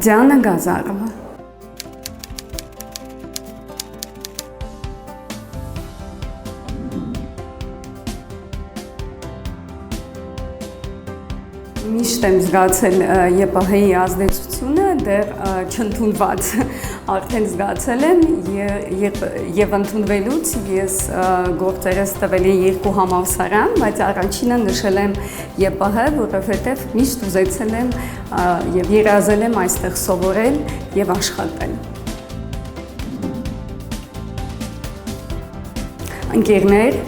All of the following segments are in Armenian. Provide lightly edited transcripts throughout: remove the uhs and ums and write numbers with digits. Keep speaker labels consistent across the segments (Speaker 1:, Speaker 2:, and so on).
Speaker 1: Դիանա Գազարովա Միշտ եմ զգացել ԵՊՀ-ի ազդեցությունը, դեռ չընդունված արդեն զգացել եմ եւ ընդունվելուց ես գործերս տվել եմ 2 համալսարան, բայց առաջինը նշել եմ ԵՊՀ, որովհետեւ միշտ ուզեցել եմ եւ երազել եմ այստեղ սովորել եւ աշխատել։ Ընկերներ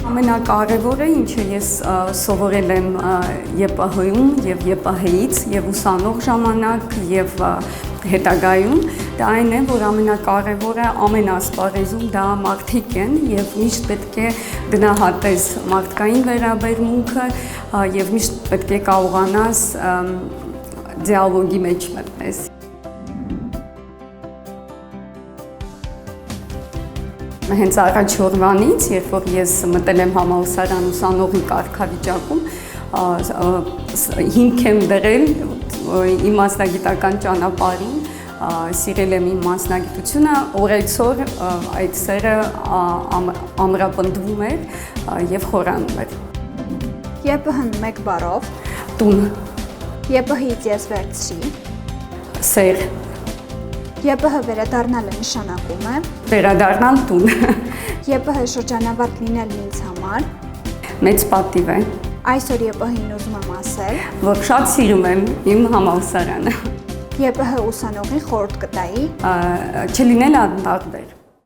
Speaker 1: Ամենակարևորը, ինչը ես սովորել եմ ԵՊՀ-ում եւ ԵՊՀ-ից եւ ուսանող ժամանակ եւ հետագայում, դա այն է, որ ամենակարևորը ամեն ասպարեզում դա մարդիկ են եւ միշտ պետք է գնահատես մարդկային վերաբերմունքը եւ միշտ պետք է կարողանաս դիալոգի մեջ մտնես։ Հենց առաջ օրվանից, երբ որ ես մտել եմ համալսարան ուսանողի կարգավիճակում, հիմք եմ դրել իմ մասնագիտական ճանապարհին, սիրել եմ իմ մասնագիտությունը, օրեցօր այդ սերը ամրապնդվում էր եւ խորանում էր։
Speaker 2: ԵՊՀ-ն մեկ բառով
Speaker 1: Տուն,
Speaker 2: ԵՊՀ-ից ես վերցրի
Speaker 1: սեր,
Speaker 2: ԵՊՀ վերադառնալը նշանակում է
Speaker 1: վերադառնալ տուն,
Speaker 2: ԵՊՀ շրջանավարտ լինելն ինձ համար
Speaker 1: մեծ պատիվ է,
Speaker 2: այսօր ԵՊՀ-ին ուզում եմ ասել,
Speaker 1: որ շատ սիրում եմ իմ համալսարանը,
Speaker 2: ԵՊՀ ուսանողի խորհուրդ կտայի
Speaker 1: չլինել անտարբեր։